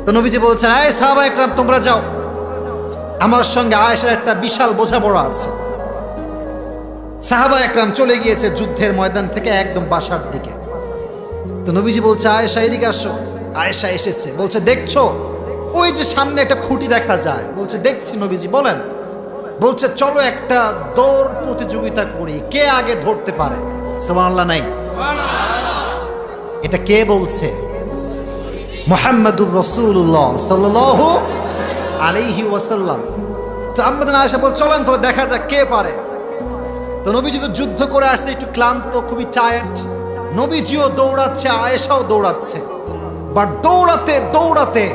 তো নবীজি বলছেন, এই সাহাবা একরাম তোমরা যাও, আমার সঙ্গে আয়েশার একটা বিশাল বোঝাপড়া আছে। সাহাবা একরাম চলে গিয়েছে যুদ্ধের ময়দান থেকে একদম বাসার দিকে। তো নবীজি বলছে, আয়েশা এদিকে আসো। আয়েশা এসেছে, বলছে দেখছো ওই যে সামনে একটা খুঁটি দেখা যায়? বলছে দেখছি নবীজি। বলেন? বলছে চলো একটা দৌড় প্রতিযোগিতা করি, কে আগে ধরতে পারে। সুবহানাল্লাহ নাই? এটা কে বলছে? মুহাম্মাদুর রাসূলুল্লাহ সাল্লাল্লাহু আলাইহি ওয়াসাল্লাম। তো আম্মা জান আয়েশা বল, চলেন তো দেখা যাক কে পারে। তো নবীজি তো যুদ্ধ করে আসছে, একটু ক্লান্ত, খুবই টায়ার্ড। নবীজিও দৌড়াচ্ছে, আয়েশাও দৌড়াচ্ছে। বাট দৌড়াতে দৌড়াতে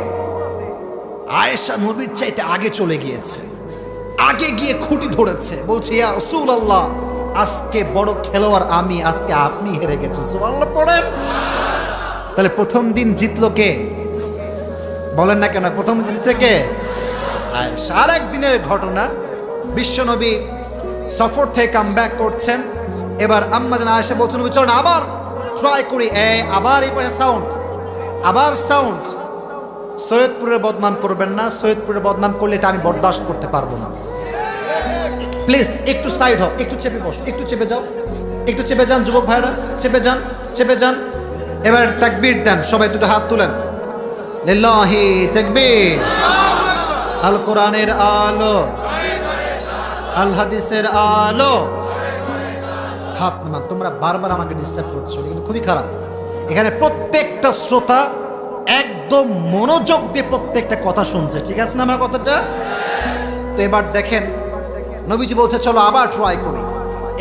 আয়েশা নবীর চাইতে আগে চলে গিয়েছে, আগে গিয়ে খুঁটি ধরেছে। বলছে, ইয়া রাসূলুল্লাহ, আজকে বড় খেলোয়াড় আমি, আজকে আপনি হেরে গেছেন। সুবহানাল্লাহ পড়েন। তাহলে প্রথম দিন জিতলো কে? বলেন না কেন? প্রথম দিন জিতছে কে? আয়েশা। আর একদিনের ঘটনা, বিশ্বনবী সফর থেকে কাম ব্যাক করছেন। এবার আম্মা জান আয়েশা বলছেন, নবী চলেন আবার ট্রাই করি। আবার এই পাশে সাউন্ড, আবার সাউন্ড। সৈয়দপুরের বদনাম করবেন না, সৈয়দপুরের বদনাম করলে এটা আমি বরদাস্ত করতে পারবো না। প্লিজ একটু সাইড হও, একটু চেপে বসো, একটু চেপে যাও, একটু চেপে যান যুবক ভাইরা, চেপে যান, চেপে যান। এবার তাকবীর দেন, সবাই দুটো হাত তুলেন। লিল্লাহি তাকবীর। আল কোরআনের আলো, আল হাদিসের আলো। হাত নামান। তোমরা বারবার আমাকে ডিস্টার্ব করছো, কিন্তু খুবই খারাপ। এখানে প্রত্যেকটা শ্রোতা একদম মনোযোগ দিয়ে প্রত্যেকটা কথা শুনছে, ঠিক আছে না আমার কথাটা? তো এবার দেখেন, নবীজি বলছে চলো আবার ট্রাই করি।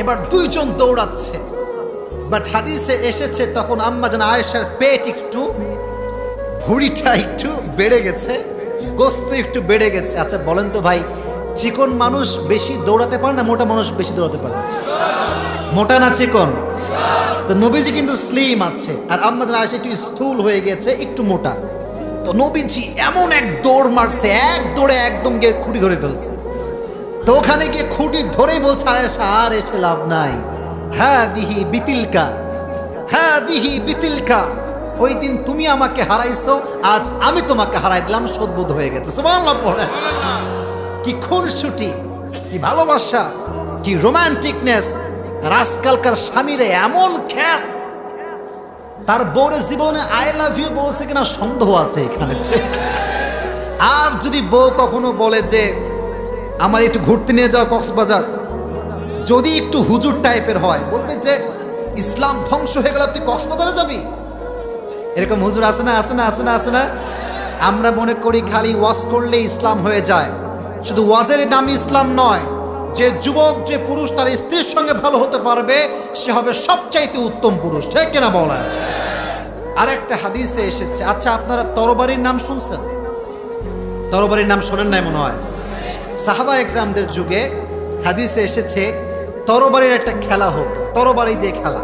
এবার দুইজন দৌড়াচ্ছে। বাট হাদিসে এসেছে তখন আম্মা জান আয়েশার পেট একটু, ভুঁড়িটা একটু বেড়ে গেছে, গোস্ত একটু বেড়ে গেছে। আচ্ছা বলেন তো ভাই, চিকন মানুষ বেশি দৌড়াতে পারে না মোটা মানুষ বেশি দৌড়াতে পারে? মোটা না চিকন? তো নবীজি কিন্তু স্লিম আছে, আর আম্মা জান আয়েশা একটু স্থূল হয়ে গেছে, একটু মোটা। তো নবীজি এমন এক দৌড় মারছে, এক দৌড়ে একদম গিয়ে খুঁটি ধরে ফেলছে। তো ওখানে গিয়ে খুঁটি ধরেই বলছে, আয়েশা আর এসে লাভ নাই, হ্যাঁ দিহি বিতিলকা, হ্যাঁ দিহি বিতিলকা। ওই দিন তুমি আমাকে হারাইছো, আজ আমি তোমাকে হারাই দিলাম, শোধবোধ হয়ে গেছে। সুবহানাল্লাহ পড়ে। কি খুনসুটি, কি ভালোবাসা, কি রোমান্টিকনেস। আর আজকালকার স্বামীরা এমন খ্যাত, তার বউরে জীবনে আই লাভ ইউ বলছে কিনা সন্দেহ আছে এখানে। আর যদি বউ কখনো বলে যে আমার একটু ঘুরতে নিয়ে যাও কক্সবাজার, যদি একটু হুজুর টাইপের হয়, বলবে যে ইসলাম ধ্বংস হয়ে গেল, তুই কক্সবাজারে যাবি। এরকম হুজুর আছে না? আছে না? আছে না? আছে না? আমরা মনে করি খালি ওয়াজ করলে ইসলাম হয়ে যায়। শুধু ওয়াজের নাম ইসলাম নয়, যে যুবক, যে পুরুষ তার স্ত্রীর সঙ্গে ভালো হতে পারবে, সে হবে সবচাইতে উত্তম পুরুষ, ঠিক কিনা বলেন? আরেকটা হাদিসে এসেছে, আচ্ছা আপনারা তরবারির নাম শুনছেন? তরবারির নাম শোনেন নাই মনে হয়? সাহাবা একরামদের যুগে হাদিসে এসেছে তরবারির একটা খেলা হতো, তরবারি দিয়ে খেলা।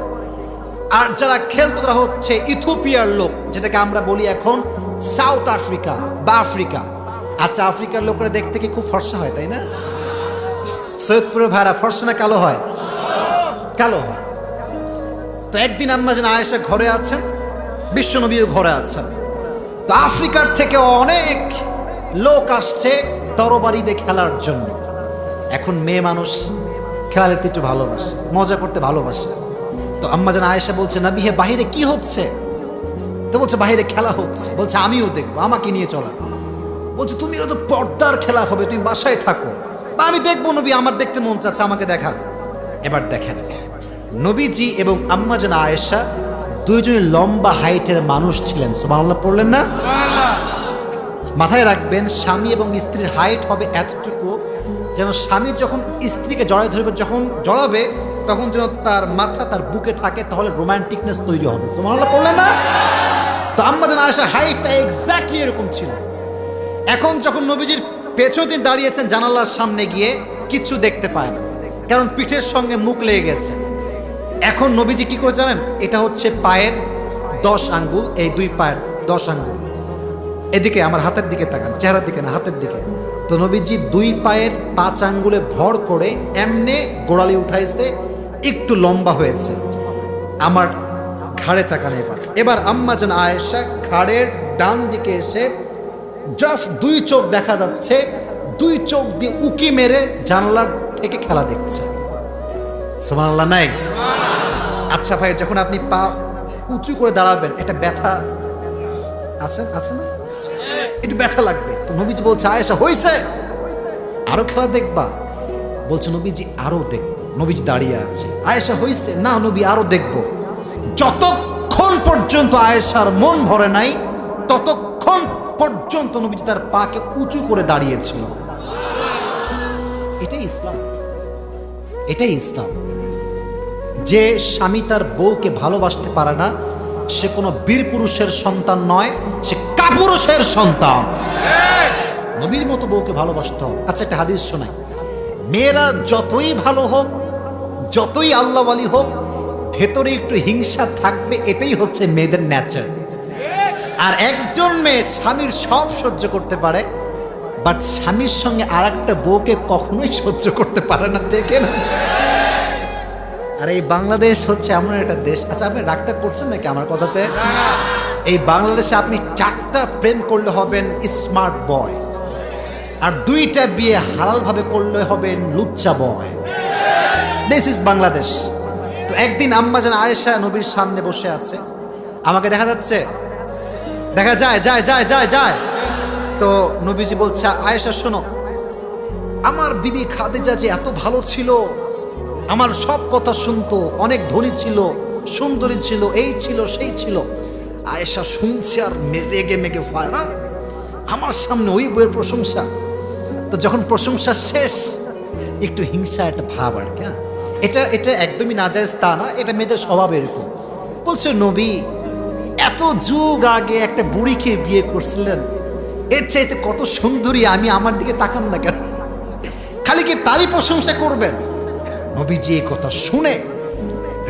আর যারা খেলতো তারা হচ্ছে ইথিওপিয়ার লোক, যেটাকে আমরা বলি এখন সাউথ আফ্রিকা বা আফ্রিকা। আচ্ছা আফ্রিকার লোকরা দেখতে কি খুব ফর্সা হয়, তাই না? সৈয়দপুরের ভাইরা ফর্সা না কালো হয়? কালো হয়। তো একদিন আম্মা জান আয়েশা ঘরে আছেন, বিশ্বনবীও ঘরে আছেন। তো আফ্রিকার থেকে অনেক লোক আসছে তরবারি দিয়ে খেলার জন্য। এখন মেয়ে মানুষ খেলা দেখতে একটু ভালোবাসে, মজা করতে ভালোবাসে। তো আম্মা জান আয়েশা বলছে, নবী হে বাহিরে কি হচ্ছে? তো বলছে বাহিরে খেলা হচ্ছে। বলছে আমিও দেখবো, আমাকে নিয়ে চলো। বলছে তুমি এটা তো পর্দার খেলা হবে, তুমি বাসায় থাকো। বা আমি দেখবো নবী, আমার দেখতে মন চাচ্ছে, আমাকে দেখান। এবার দেখেন, নবীজি এবং আম্মা জান আয়েশা দুইজনই লম্বা হাইটের মানুষ ছিলেন। সুবহানাল্লাহ পড়লেন না? মাথায় রাখবেন, স্বামী এবং স্ত্রীর হাইট হবে এতটুকু যেন স্বামী যখন স্ত্রীকে জড়ায় ধরবে, যখন জড়াবে তখন যেন তার মাথা তার বুকে থাকে, তাহলে রোমান্টিকনেস তৈরি হবে। সুবহানাল্লাহ পড়লেন না? তো আম্মা জান আয়েশা হাইটটা এক্স্যাক্টলি এরকম ছিল। এখন যখন নবীজির পেছনে দাঁড়িয়েছেন জানালার সামনে গিয়ে, কিচ্ছু দেখতে পায় না, কারণ পিঠের সঙ্গে মুখ লেগে গেছে। এখন নবীজি কি করে জানেন? এটা হচ্ছে পায়ের 10 আঙ্গুল, এই দুই পায়ের 10 আঙ্গুল। এদিকে আমার হাতের দিকে তাকান, চেহারার দিকে না, হাতের দিকে। তো নবীজি 2 পায়ের 5 আঙ্গুলে ভর করে এমনে গোড়ালি উঠাইছে, একটু লম্বা হয়েছে। আমার ঘাড়ে তাকান। এবার আম্মা জান আয়েশা ঘাড়ের ডান দিকে এসে জাস্ট দুই চোখ দেখা যাচ্ছে, দুই চোখ দিয়ে উকি মেরে জানলার থেকে খেলা দেখছে। সুবহানাল্লাহ নাই? আচ্ছা ভাই, যখন আপনি পা উঁচু করে দাঁড়াবেন একটা ব্যথা আছে না? একটু ব্যথা লাগবে। তো নবীজি বলছে, আয়েশা হইছে, আরো খেলা দেখবা? বলছে নবীজি আরো দেখবো। নবীজি দাঁড়িয়ে আছে। আয়েশা হইছে? না নবী আরো দেখবো। যতক্ষণ পর্যন্ত আয়েশার মন ভরে নাই ততক্ষণ পর্যন্ত নবীজি তার পাকে উঁচু করে দাঁড়িয়েছিল। এটাই ইসলাম, এটাই ইসলাম। যে স্বামী তার বউকে ভালোবাসতে পারে না সে কোনো বীর পুরুষের সন্তান নয়, সে কাপুরুষের সন্তান। নবীর মতো বউকে ভালোবাসতে হবে। আচ্ছা একটা হাদিস শোনাই। মেয়েরা যতই ভালো হোক, যতই আল্লাহওয়ালি হোক, ভেতরে একটু হিংসা থাকবে, এটাই হচ্ছে মেয়েদের নেচার। আর একজন মেয়ে স্বামীর সব সহ্য করতে পারে, বাট স্বামীর সঙ্গে আর একটা বউকে কখনোই সহ্য করতে পারে না, ঠিক না? আর এই বাংলাদেশ হচ্ছে এমন একটা দেশ। আচ্ছা আপনি রাগটা করছেন নাকি আমার কথাতে? এই বাংলাদেশে আপনি 4টা প্রেম করলে হবেন স্মার্ট বয়, আর 2টা বিয়ে হালালভাবে করলে হবেন লুচ্চা বয়। This is Bangladesh. তো একদিন আম্মা জান আয়েশা নবীর সামনে বসে আছে, আমাকে দেখা যাচ্ছে, দেখা যায়। তো নবীজি বলছে, আয়েশা শোনো, আমার বিবি খাদিজা যে এত ভালো ছিল, আমার সব কথা শুনতো, অনেক ধনী ছিল, সুন্দরী ছিল, এই ছিল সেই ছিল। আয়েশা শুনছে আর রেগে মেগে ফায় না, আমার সামনে ওই বইয়ের প্রশংসা। তো যখন প্রশংসা শেষ একটু হিংসা একটা ভাব আর কি। এটা একদমই নাজায়েজ তা না, এটা মেয়েদের স্বভাব এরকম। বলছে নবী এত যুগ আগে একটা বুড়িকে বিয়ে করছিলেন, এর চাইতে কত সুন্দরী আমি, আমার দিকে তাকান না কেন? খালি কি তারই প্রশংসা করবেন? নবীজি এই কথা শুনে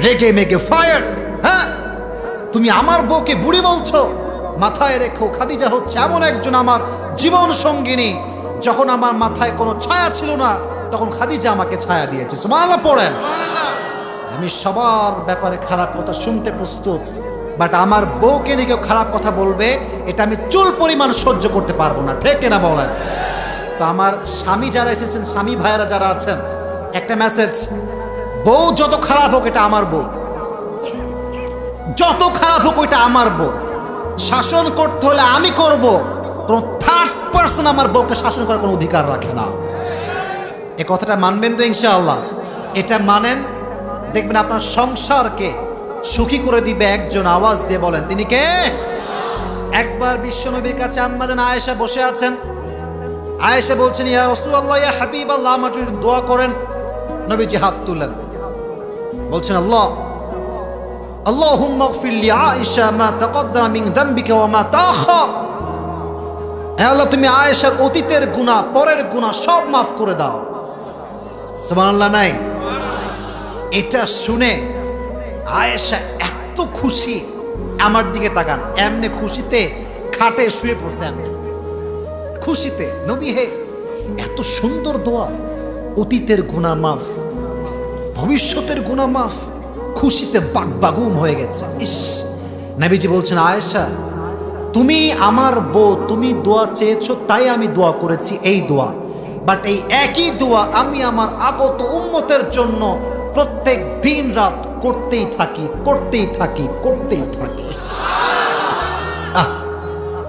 রেগে মেগে ফায়ার। হ্যাঁ, তুমি আমার বউকে বুড়ি বলছো? মাথায় রেখো, খাদিজা হচ্ছে এমন একজন আমার জীবন সঙ্গিনী, যখন আমার মাথায় কোনো ছায়া ছিল না তখন খাদিজা আমাকে ছায়া দিয়েছে। সুবহানাল্লাহ পড়েন। আমি সবার ব্যাপারে খারাপ কথা শুনতে প্রস্তুত, বাট আমার বউকে নিয়ে কেউ খারাপ কথা বলবে এটা আমি চুল পরিমাণ সহ্য করতে পারবো না, ঠিক না বলেন? তো আমার স্বামী যারা এসেছেন, স্বামী ভাইয়েরা যারা আছেন, একটা মেসেজ, বউ যত খারাপ হোক এটা আমার বউ, যত খারাপ হোক ওইটা আমার বউ, শাসন করতে হলে আমি করব, কোনো থার্ড পারসন আমার বউকে শাসন করার কোনো অধিকার রাখে না। এ কথাটা মানবেন তো ইনশাআল্লাহ? এটা মানেন, দেখবেন আপনার সংসারকে সুখী করে দিবে একজন। আওয়াজ দিয়ে বলেন তিনি কে? একবার বিশ্বনবীর কাছে আম্মা জান আয়েশা বসে আছেন। আয়েশা বলছেন, ইয়া রাসূলুল্লাহ, ইয়া হাবিবাল্লাহ, আমার জন্য দোয়া করেন। নবীজি হাত তুললেন, বলছেন, আল্লাহুম্মা গফির লি আয়েশা মা তাকদ্দামা মিন যামবিকা ওয়া মা তাআখার। হে আল্লাহ, তুমি আয়েশার অতীতের গুনাহ, পরের গুনাহ সব মাফ করে দাও। সুবহানাল্লাহ নাই? এটা শুনে আয়েশা এত খুশি, আমার দিকে তাকান, এমনি খুশিতে খাটে শুয়ে পড়ছেন, খুশিতে। নবী হে, এত সুন্দর দোয়া, অতীতের গুনাহ মাফ, ভবিষ্যতের গুনাহ মাফ, খুশিতে বাগবাগুম হয়ে গেছে। ইস, নবীজি বলছেন, আয়েশা তুমি আমার বউ, তুমি দোয়া চেয়েছো তাই আমি দোয়া করেছি এই দোয়া, বাট এই একই দোয়া আমি আমার আগত উম্মতের জন্য প্রত্যেক দিন রাত করতেই থাকি।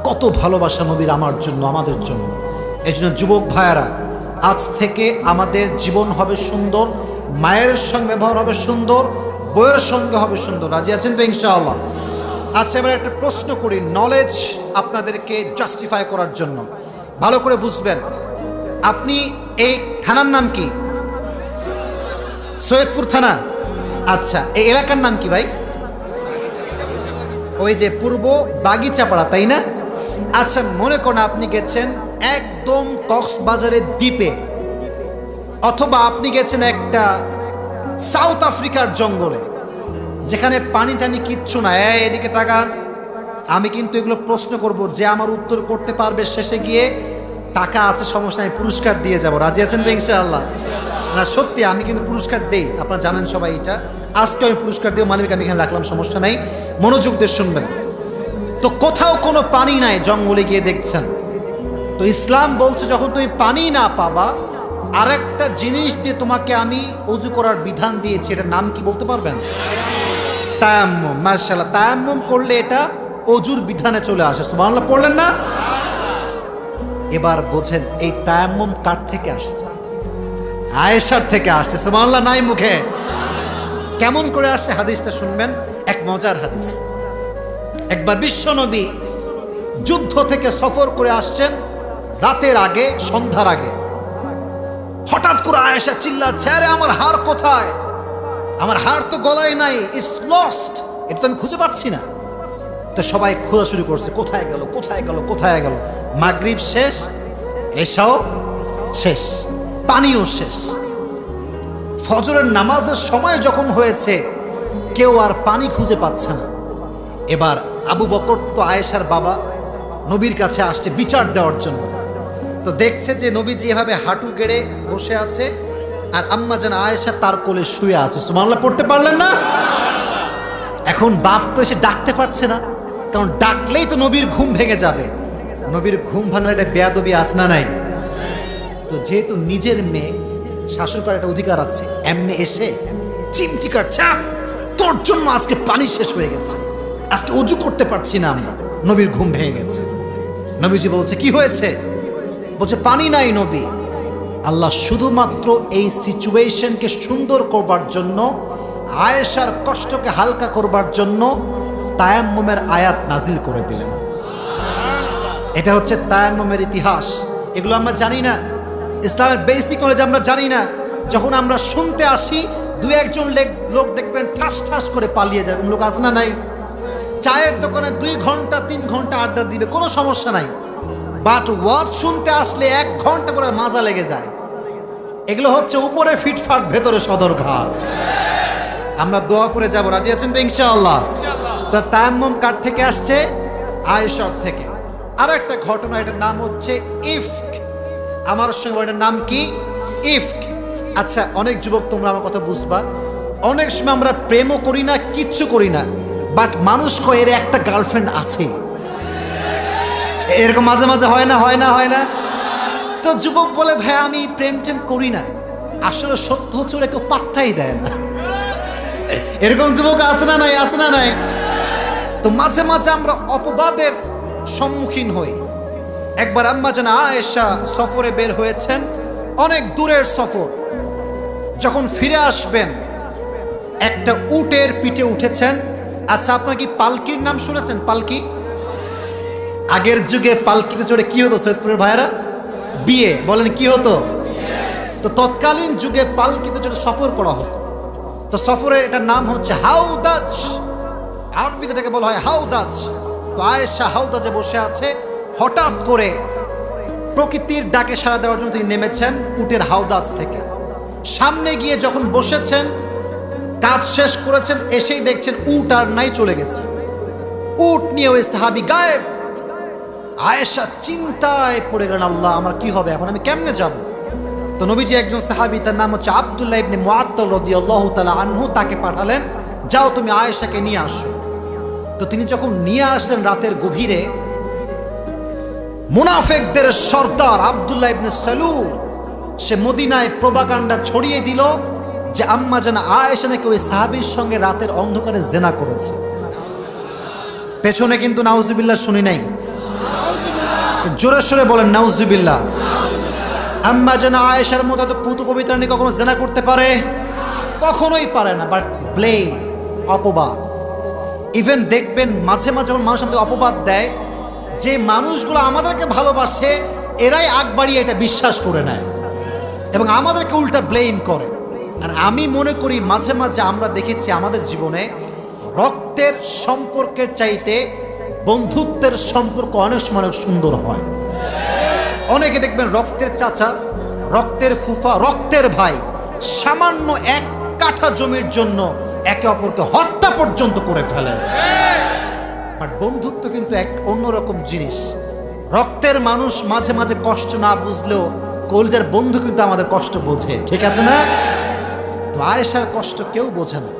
কত ভালোবাসা নবীর আমার জন্য, আমাদের জন্য। এই জন্য যুবক ভাইয়ারা, আজ থেকে আমাদের জীবন হবে সুন্দর, মায়ের সঙ্গে ব্যবহার হবে সুন্দর, বউয়ের সঙ্গে হবে সুন্দর। রাজি আছেন তো ইনশাআল্লাহ? আচ্ছা, এবার একটা প্রশ্ন করি, নলেজ আপনাদেরকে জাস্টিফাই করার জন্য। ভালো করে বুঝবেন। আপনি এই থানার নাম কি? সৈয়দপুর থানা। আচ্ছা, এই এলাকার নাম কি ভাই? ওই যে পূর্ব বাগিচাপাড়া, তাই না? আচ্ছা, মনে করেন আপনি গেছেন একদম কক্সবাজারের দ্বীপে, অথবা আপনি গেছেন একটা সাউথ আফ্রিকার জঙ্গলে, যেখানে পানি টানি কিচ্ছু না। এদিকে তাকান, আমি কিন্তু এগুলো প্রশ্ন করব, যে আমার উত্তর করতে পারবে শেষে গিয়ে টাকা আছে, সমস্যা নেই, পুরস্কার দিয়ে যাব। রাজি আছেন তো ইনশাআল্লাহ? না সত্যি, আমি কিন্তু পুরস্কার দেই, আপনারা জানেন সবাই এটা। আজকে আমি পুরস্কার দিয়ে মানবিক আমি এখানে রাখলাম, সমস্যা নাই, মনোযোগ দিয়ে শুনবেন। তো কোথাও কোনো পানি নাই, জঙ্গলে গিয়ে দেখছেন, তো ইসলাম বলছে যখন তুমি পানি না পাবা, আরেকটা জিনিস দিয়ে তোমাকে আমি ওযু করার বিধান দিয়েছি, এটার নাম কি বলতে পারবেন? তায়াম্মুম। মাশাআল্লাহ, তায়াম্মুম করলে এটা ওযুর বিধানে চলে আসে। সুবহানাল্লাহ পড়লেন না? এবার বোঝেন এই তায়াম্মুম কার থেকে আসছে? আয়েশার থেকে আসছে। সুবহানাল্লাহ নাই মুখে? কেমন করে আসছে হাদিসটা শুনবেন, এক মজার হাদিস। একবার বিশ্বনবী যুদ্ধ থেকে সফর করে আসছেন রাতের আগে, সন্ধ্যার আগে। হঠাৎ করে আয়েশা চিল্লাচ্ছে, আরে আমার হার কোথায়? আমার হার তো গলায় নাই, ইটস লস্ট, এটা তো আমি খুঁজে পাচ্ছি না। তো সবাই খোঁজা শুরু করছে, কোথায় গেল কোথায় গেল কোথায় গেল। মাগরিব শেষ, এশাও শেষ, পানিও শেষ। ফজরের নামাজের সময় যখন হয়েছে, কেউ আর পানি খুঁজে পাচ্ছে না। এবার আবু বকর তো আয়েশার বাবা, নবীর কাছে আসছে বিচার দেওয়ার জন্য। তো দেখছে যে নবী যেভাবে হাঁটু গেড়ে বসে আছে, আর আম্মা যেন আয়েশা তার কোলে শুয়ে আছে। সুবহানাল্লাহ পড়তে পারলেন না? এখন বাপ তো এসে ডাকতে পারছে না, কারণ ডাকলেই তো নবীর ঘুম ভেঙে যাবে। নবীর ঘুম ভাঙার একটা বেয়াদবি আছে না নাই? তো যেহেতু নিজের মেয়ে, শাসন করার একটা অধিকার আছে, এমনি এসে চিমটি কাটছে, তোর জন্য আজকে পানি শেষ হয়ে গেছে, আজকে ওযু করতে পারছি না আমরা। নবীর ঘুম ভেঙে গেছে। নবীজি বলছে কি হয়েছে? বলছে পানি নাই নবী। আল্লাহ শুধুমাত্র এই সিচুয়েশনকে সুন্দর করবার জন্য, আয়েশার কষ্টকে হালকা করবার জন্য তায়াম্মুমের আয়াত নাজিল করে দিলেন। এটা হচ্ছে তায়াম্মুমের ইতিহাস। এগুলো আমরা জানি না, ইসলামের বেসিক নলেজ আমরা জানি না। যখন আমরা শুনতে আসি, দুই একজন লোক দেখবেন ঠাস ঠাস করে পালিয়ে যায়। এরকম লোক আছে না নাই? চায়ের দোকানে 2 ঘন্টা 3 ঘন্টা আড্ডা দিবে, কোনো সমস্যা নাই, বাট ওয়ার্ড শুনতে আসলে 1 ঘন্টা করে মাজা লেগে যায়। এগুলো হচ্ছে উপরে ফিটফাট, ভেতরে সদরঘাট। আমরা দোয়া করে যাব, রাজি আছেন তো ইনশাআল্লাহ? তো তায়াম্মুম কার থেকে আসছে? আয়েশার থেকে। আর একটা ঘটনা, এটার নাম হচ্ছে ইফক। আমার সঙ্গে এটার নাম কি? ইফক। আচ্ছা, অনেক যুবক তোমরা আমার কথা বুঝবা, অনেক সময় আমরা প্রেমও করি না, কিচ্ছু করি না, বাট মানুষ কয় এর একটা গার্লফ্রেন্ড আছে। এরকম মাঝে মাঝে হয় না? হয় না? হয় না? তো যুবক বলে ভাই আমি প্রেম টেম করি না, আসলে সত্য হচ্ছে ওরা কেউ পাত্তাই দেয় না। এরকম যুবক আছে না নাই? আছে না নাই? তো মাঝে মাঝে আমরা অপবাদের সম্মুখীন হই। একবার আম্মা জান আয়েশা সফরে বের হয়েছেন, অনেক দূরের সফর। যখন ফিরে আসবেন, একটা উটের পিঠে উঠেছেন। আচ্ছা, আপনার কি পালকির নাম শুনেছেন? পালকি? আগের যুগে পালকিতে চড়ে কি হতো সৈয়দপুরের ভাইয়েরা? বিয়ে। বলেন কি হতো? তো তৎকালীন যুগে পালকিতে চড়ে সফর করা হতো। তো সফরের এটার নাম হচ্ছে হাউদাজ, আরবিতে এটাকে বলা হয় হাউদাজ। তো আয়েশা হাউদাজে বসে আছে, হঠাৎ করে প্রকৃতির ডাকে সাড়া দেওয়ার জন্য তিনি নেমেছেন উটের হাউদাজ থেকে। সামনে গিয়ে যখন বসেছেন, কাজ শেষ করেছেন, এসেই দেখছেন উট আর নাই, চলে গেছে। উট নিয়ে ওই সাহাবী গায়েব। আয়েশা চিন্তায় পড়ে গেলেন, আল্লাহ আমার কি হবে এখন, আমি কেমনে যাব? তো নবীজি একজন সাহাবী, তার নাম হচ্ছে আব্দুল্লাহ ইবনে মুআত্তাল রাদিয়াল্লাহু তাআলা আনহু, তাকে পাঠালেন, যাও তুমি আয়েশাকে নিয়ে আসো। তো তিনি যখন নিয়ে আসলেন রাতের গভীরে, মুনাফিকদের সর্দার আব্দুল্লাহ ইবনে সালুল সে মদিনায় প্রোপাগান্ডা ছড়িয়ে দিল যে আম্মা জান আয়েশা নাকি ওই সাহাবীর সঙ্গে রাতের অন্ধকারে জিনা করেছে। পেছনে কিন্তু নাউজুবিল্লাহ শুনি নাই, জোরে সোরে বলেন নাউজুবিল্লাহ। আম্মা জান আয়েশার মতো তো পুতু পবিত্রা নিয়ে কখনো জিনা করতে পারে? কখনোই পারে না। বাট ব্লেম, অপবাদ। ইভেন দেখবেন মাঝে মাঝে যখন মানুষ আমাদের অপবাদ দেয়, যে মানুষগুলো আমাদেরকে ভালোবাসে এরাই আগ বাড়িয়ে এটা বিশ্বাস করে নেয় এবং আমাদেরকে উল্টা ব্লেম করে। আর আমি মনে করি মাঝে মাঝে আমরা দেখেছি আমাদের জীবনে রক্তের সম্পর্কের চাইতে বন্ধুত্বের সম্পর্ক অনেক সময় অনেক সুন্দর হয়। অনেকে দেখবেন রক্তের চাচা, রক্তের ফুফা, রক্তের ভাই সামান্য 1 কাঠা জমির জন্য একে অপরকে হত্যা পর্যন্ত করে ফেলে। বাট বন্ধুত্ব কিন্তু এক অন্যরকম জিনিস। রক্তের মানুষ মাঝে মাঝে কষ্ট না বুঝলেও কলিজার বন্ধু কিন্তু আমাদের কষ্ট বোঝে, ঠিক আছে না? তো আয়েশার কষ্ট কেউ বোঝে না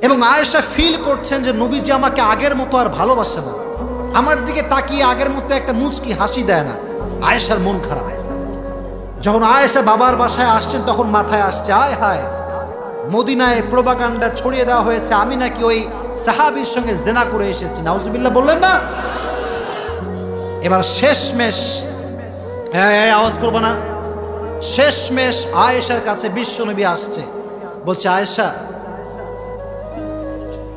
এবং আয়েশা ফিল করছেন যে নবীজি আমাকে আগের মতো আর ভালোবাসে না, আমার দিকে তাকিয়ে আগের মতো একটা মুচকি হাসি দেয় না। আয়েশার মন খারাপ। যখন আয়েশা বাবার বাসায় আসছেন তখন মাথায় আসছে, আয় হায়, মদিনায় প্রোপাগান্ডা ছড়িয়ে দেওয়া হয়েছে আমি নাকি ওই সাহাবীর সঙ্গে জেনা করে এসেছি। নাউজুবিল্লাহ বললেন না? এবার শেষমেশ, আওয়াজ করবো না, শেষমেশ আয়েশার কাছে বিশ্বনবী আসছে, বলছে আয়েশা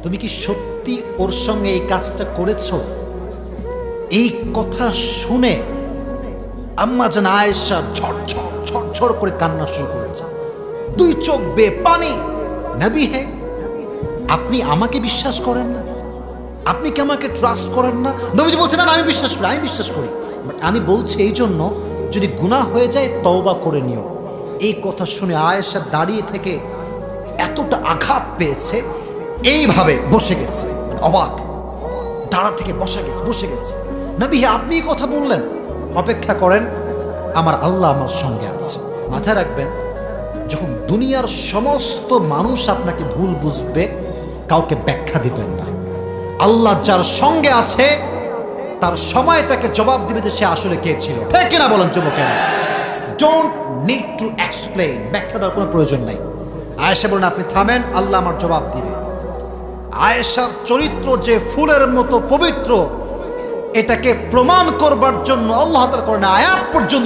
তুমি কি সত্যি ওর সঙ্গে এই কাজটা করেছো? এই কথা শুনে আম্মা জান আয়েশা ঝরঝর ঝরঝর করে কান্না শুরু করেছে, দুই চোখ বেয়ে পানি। নবী হে, আপনি আমাকে বিশ্বাস করেন না? আপনি কি আমাকে ট্রাস্ট করেন না? নবীজি বলছেন না আমি বিশ্বাস করি, আমি বিশ্বাস করি, বাট আমি বলছি এই জন্য যদি গুনাহ হয়ে যায় তওবা করে নিও। এই কথা শুনে আয়েশা দাঁড়িয়ে থেকে এতটা আঘাত পেয়েছে, এইভাবে বসে গেছে, অবাক, দাঁড়া থেকে বসে গেছে। নবী হে, আপনি এই কথা বললেন? অপেক্ষা করেন, আমার আল্লাহ আমার সঙ্গে আছে। মাথায় রাখবেন, যখন দুনিয়ার সমস্ত মানুষ আপনাকে ভুল বুঝবে, কাউকে ব্যাখ্যা দিবেন না। আল্লাহ যার সঙ্গে আছে তার সময় তাকে জবাব দিবে যে সে আসলে কে ছিল। ঠিক কিনা বলেন যুবকেরা? ডোন্ট নিড টু এক্সপ্লেইন, ব্যাখ্যা দেওয়ার কোনো প্রয়োজন নাই। আয়েশা বলেন আপনি থামেন, আল্লাহ আমার জবাব দিবে। আয়েশার চরিত্র যে ফুলের মতো পবিত্র, এটাকে প্রমাণ করবার জন্য আল্লাহ তাআলা কোরআনে আয়াত পর্যন্ত